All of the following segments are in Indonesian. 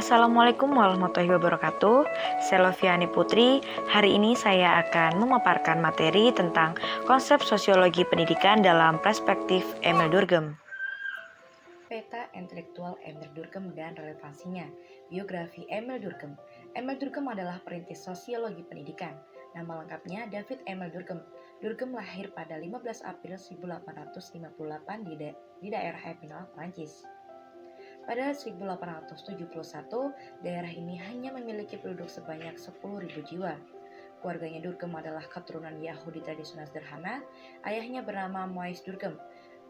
Assalamualaikum warahmatullahi wabarakatuh. Saya Loviani Putri. Hari ini saya akan memaparkan materi tentang konsep sosiologi pendidikan dalam perspektif Emil Durkheim. Peta intelektual Emil Durkheim dan relevansinya. Biografi Emil Durkheim. Emil Durkheim adalah perintis sosiologi pendidikan. Nama lengkapnya David Emil Durkheim. Durkheim lahir pada 15 April 1858 di daerah Epinal, Prancis. Pada 1871, daerah ini hanya memiliki penduduk sebanyak 10.000 jiwa. Keluarganya Durkheim adalah keturunan Yahudi tradisional sederhana. Ayahnya bernama Moïse Durkheim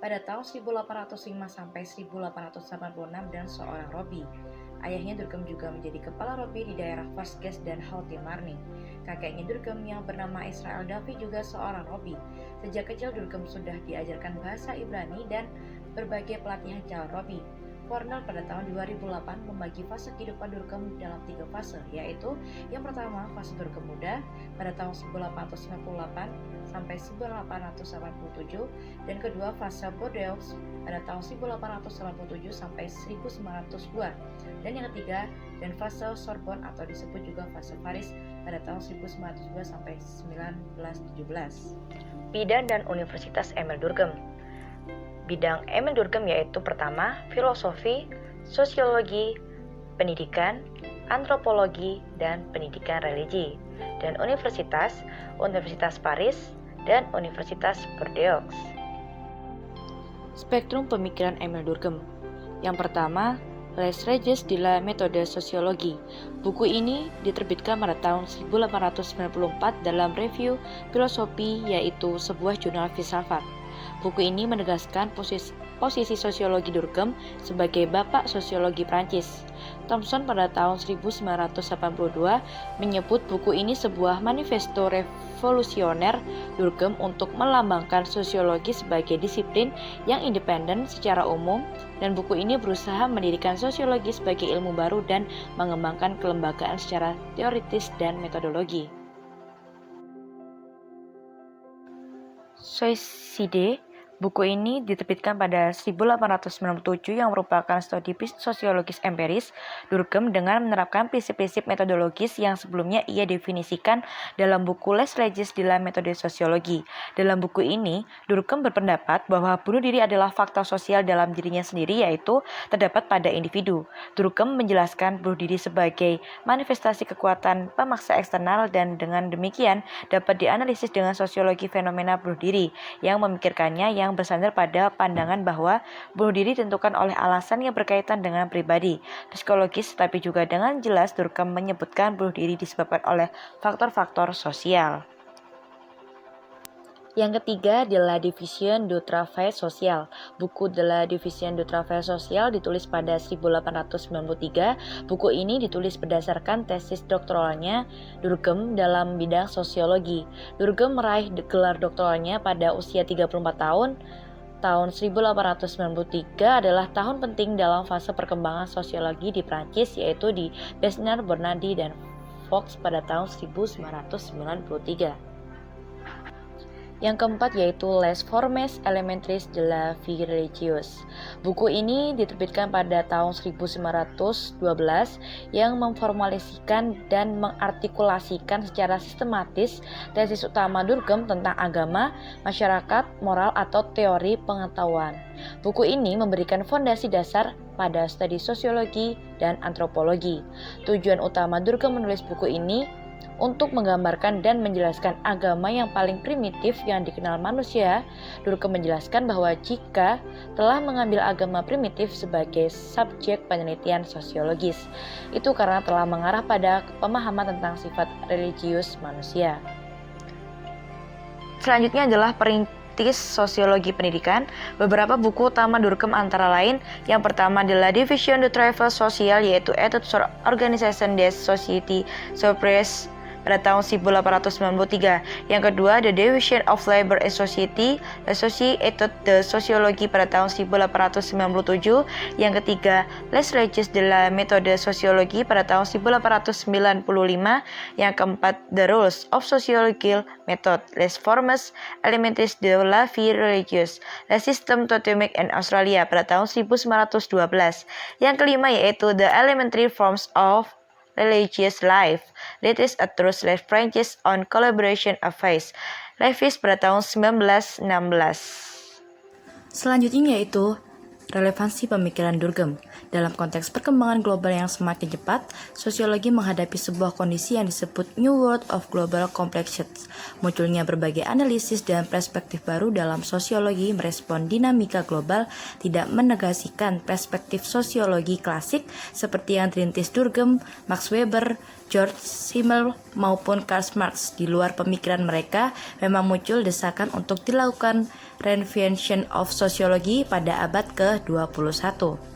pada tahun 1805 sampai 1886 dan seorang robi. Ayahnya Durkheim juga menjadi kepala robi di daerah Vosges dan Haute-Marne. Kakeknya Durkheim yang bernama Israel Davy juga seorang robi. Sejak kecil Durkheim sudah diajarkan bahasa Ibrani dan berbagai pelatihan calon robi. Cornell pada tahun 2008 membagi fase kehidupan Durkheim dalam 3 fase, yaitu yang pertama fase Durkheim muda pada tahun 1898 sampai 1887 dan kedua fase Bordeaux pada tahun 1887 sampai 1902 dan yang ketiga dan fase Sorbonne atau disebut juga fase Paris pada tahun 1902 sampai 1917. Bidang dan Universitas Emil Durkheim. Bidang Emil Durkheim yaitu pertama, filosofi, sosiologi, pendidikan, antropologi, dan pendidikan religi. Dan Universitas Paris, dan Universitas Bordeaux. Spektrum pemikiran Emil Durkheim. Yang pertama, Les Reges de la Méthode Sociologie. Buku ini diterbitkan pada tahun 1894 dalam review filosofi, yaitu sebuah jurnal filsafat. Buku ini menegaskan posisi sosiologi Durkheim sebagai bapak sosiologi Prancis. Thomson pada tahun 1982 menyebut buku ini sebuah manifesto revolusioner Durkheim untuk melambangkan sosiologi sebagai disiplin yang independen secara umum, dan buku ini berusaha mendirikan sosiologi sebagai ilmu baru dan mengembangkan kelembagaan secara teoritis dan metodologi. Suicide. Buku ini diterbitkan pada 1897 yang merupakan studi sosiologis empiris Durkheim dengan menerapkan prinsip-prinsip metodologis yang sebelumnya ia definisikan dalam buku Les Reges de la Méthode Sociologie. Dalam buku ini, Durkheim berpendapat bahwa bunuh diri adalah faktor sosial dalam dirinya sendiri, yaitu terdapat pada individu. Durkheim menjelaskan bunuh diri sebagai manifestasi kekuatan pemaksa eksternal dan dengan demikian dapat dianalisis dengan sosiologi fenomena bunuh diri yang memikirkannya yang bersandar pada pandangan bahwa bunuh diri ditentukan oleh alasan yang berkaitan dengan pribadi, psikologis, tetapi juga dengan jelas Durkheim menyebutkan bunuh diri disebabkan oleh faktor-faktor sosial. Yang ketiga, De la Division du Travail Social. Buku De la Division du Travail Social ditulis pada 1893. Buku ini ditulis berdasarkan tesis doktoralnya Durkheim dalam bidang sosiologi. Durkheim meraih gelar doktoralnya pada usia 34 tahun. Tahun 1893 adalah tahun penting dalam fase perkembangan sosiologi di Prancis, yaitu di Besnard, Bernardi, dan Fox pada tahun 1993. Yang keempat yaitu Les Formes Élémentaires de la Vie Religieuse. Buku ini diterbitkan pada tahun 1912 yang memformulasikan dan mengartikulasikan secara sistematis tesis utama Durkheim tentang agama, masyarakat, moral, atau teori pengetahuan. Buku ini memberikan fondasi dasar pada studi sosiologi dan antropologi. Tujuan utama Durkheim menulis buku ini untuk menggambarkan dan menjelaskan agama yang paling primitif yang dikenal manusia. Durkheim menjelaskan bahwa jika telah mengambil agama primitif sebagai subjek penelitian sosiologis, itu karena telah mengarah pada pemahaman tentang sifat religius manusia. Selanjutnya adalah perintis sosiologi pendidikan. Beberapa buku utama Durkheim antara lain, yang pertama De la Division du Travail Social, yaitu Études sur l'Organisation des Sociétés Supérieures pada tahun 1893. Yang kedua, The Division of Labor Associated de Sociologie pada tahun 1897. Yang ketiga, Les Registres de la Méthode Sociologie pada tahun 1895. Yang keempat, The Rules of Sociological Method, Les Formes Élémentaires de la Vie Religieuse, Les Systèmes Totemiques en Australia pada tahun 1912. Yang kelima yaitu The Elementary Forms of Religious Life, Letters Atroces Les Frenches on Collaboration of Faith, Levis pada tahun 1916. Selanjutnya yaitu relevansi pemikiran Durkheim. Dalam konteks perkembangan global yang semakin cepat, sosiologi menghadapi sebuah kondisi yang disebut New World of Global Complexities. Munculnya berbagai analisis dan perspektif baru dalam sosiologi merespon dinamika global, tidak menegasikan perspektif sosiologi klasik seperti yang dirintis Durkheim, Max Weber, George Simmel maupun Karl Marx. Di luar pemikiran mereka, memang muncul desakan untuk dilakukan reinvention of sociology pada abad ke-21.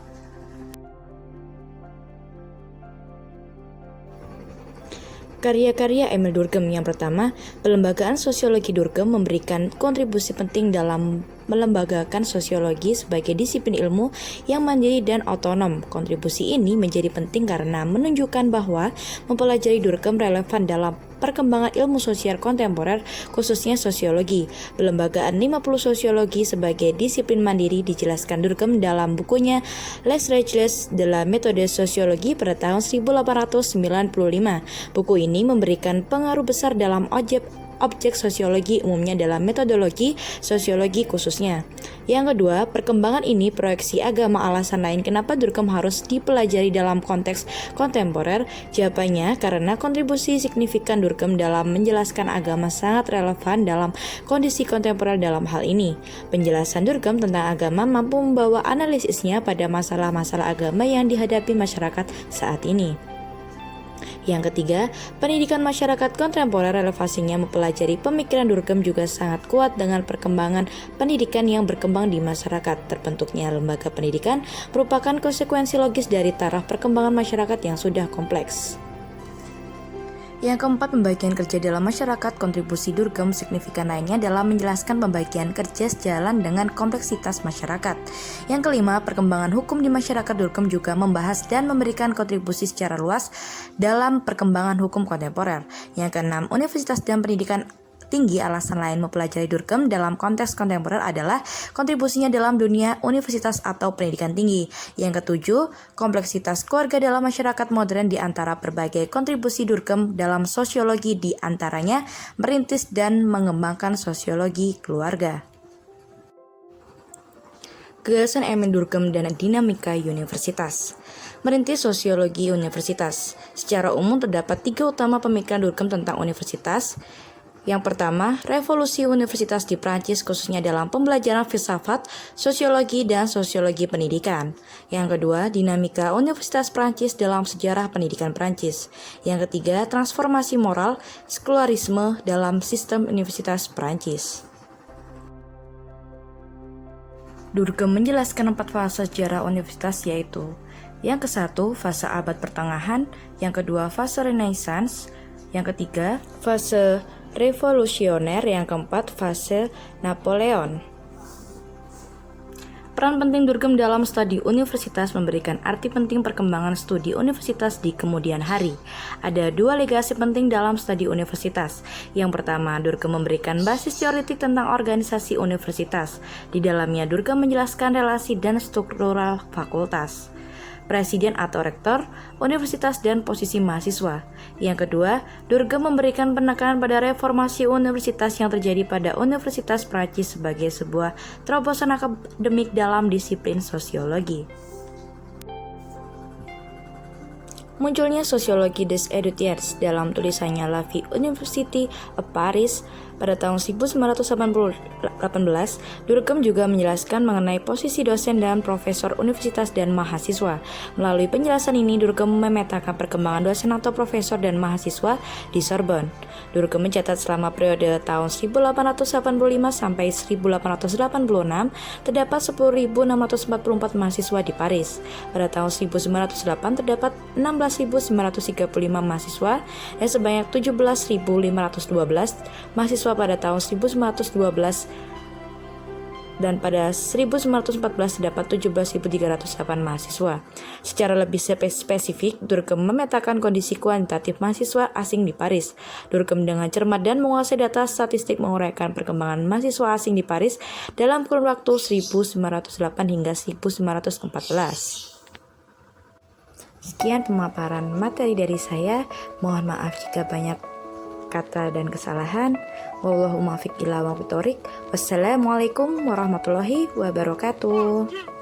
Karya-karya Emil Durkheim. Yang pertama, pelembagaan sosiologi Durkheim memberikan kontribusi penting dalam melembagakan sosiologi sebagai disiplin ilmu yang mandiri dan otonom. Kontribusi ini menjadi penting karena menunjukkan bahwa mempelajari Durkheim relevan dalam perkembangan ilmu sosial kontemporer, khususnya sosiologi. Pelembagaan 50 sosiologi sebagai disiplin mandiri dijelaskan Durkheim dalam bukunya Les Règles de la Méthode Sociologie pada tahun 1895. Buku ini memberikan pengaruh besar dalam objek sosiologi umumnya dalam metodologi sosiologi khususnya. Yang kedua, perkembangan ini proyeksi agama. Alasan lain kenapa Durkheim harus dipelajari dalam konteks kontemporer, jawabannya karena kontribusi signifikan Durkheim dalam menjelaskan agama sangat relevan dalam kondisi kontemporer. Dalam hal ini, penjelasan Durkheim tentang agama mampu membawa analisisnya pada masalah-masalah agama yang dihadapi masyarakat saat ini. Yang ketiga, pendidikan masyarakat kontemporer. Relevansinya mempelajari pemikiran Durkheim juga sangat kuat dengan perkembangan pendidikan yang berkembang di masyarakat. Terbentuknya lembaga pendidikan merupakan konsekuensi logis dari taraf perkembangan masyarakat yang sudah kompleks. Yang keempat, pembagian kerja dalam masyarakat. Kontribusi Durkheim signifikan lainnya dalam menjelaskan pembagian kerja sejalan dengan kompleksitas masyarakat. Yang kelima, perkembangan hukum di masyarakat. Durkheim juga membahas dan memberikan kontribusi secara luas dalam perkembangan hukum kontemporer. Yang keenam, universitas dan pendidikan tinggi. Alasan lain mempelajari Durkheim dalam konteks kontemporer adalah kontribusinya dalam dunia universitas atau pendidikan tinggi. Yang ketujuh, kompleksitas keluarga dalam masyarakat modern. Di antara berbagai kontribusi Durkheim dalam sosiologi, di antaranya merintis dan mengembangkan sosiologi keluarga. Gagasan Emil Durkheim dan dinamika universitas. Merintis sosiologi universitas. Secara umum terdapat 3 utama pemikiran Durkheim tentang universitas. Yang pertama, revolusi universitas di Prancis khususnya dalam pembelajaran filsafat, sosiologi, dan sosiologi pendidikan. Yang kedua, dinamika Universitas Prancis dalam sejarah pendidikan Prancis. Yang ketiga, transformasi moral, sekularisme dalam sistem Universitas Prancis. Durkheim menjelaskan 4 fase sejarah universitas, yaitu yang ke-1, fase abad pertengahan, yang kedua, fase Renaissance, yang ketiga, fase revolusioner, yang keempat, fase Napoleon. Peran penting Durkheim dalam studi universitas memberikan arti penting perkembangan studi universitas di kemudian hari. Ada 2 legasi penting dalam studi universitas. Yang pertama, Durkheim memberikan basis teoretik tentang organisasi universitas. Di dalamnya, Durkheim menjelaskan relasi dan struktural fakultas, presiden atau rektor universitas, dan posisi mahasiswa. Yang kedua, Durkheim memberikan penekanan pada reformasi universitas yang terjadi pada Universitas Prancis sebagai sebuah terobosan akademik dalam disiplin sosiologi. Munculnya sosiologi des étudiants dalam tulisannya La Vie University of Paris pada tahun 1918, Durkheim juga menjelaskan mengenai posisi dosen dan profesor universitas dan mahasiswa. Melalui penjelasan ini, Durkheim memetakan perkembangan dosen atau profesor dan mahasiswa di Sorbonne. Durkheim mencatat selama periode tahun 1885 sampai 1886 terdapat 10.644 mahasiswa di Paris. Pada tahun 1908 terdapat 16 16.935 mahasiswa dan sebanyak 17.512 mahasiswa pada tahun 1912 dan pada 1914 terdapat 17.308 mahasiswa. Secara lebih spesifik, Durkheim memetakan kondisi kuantitatif mahasiswa asing di Paris. Durkheim dengan cermat dan menguasai data statistik menguraikan perkembangan mahasiswa asing di Paris dalam kurun waktu 1908 hingga 1914. Sekian pemaparan materi dari saya. Mohon maaf jika banyak kata dan kesalahan. Wallahu muwaffiq ila aqwamit thoriq. Wassalamualaikum warahmatullahi wabarakatuh.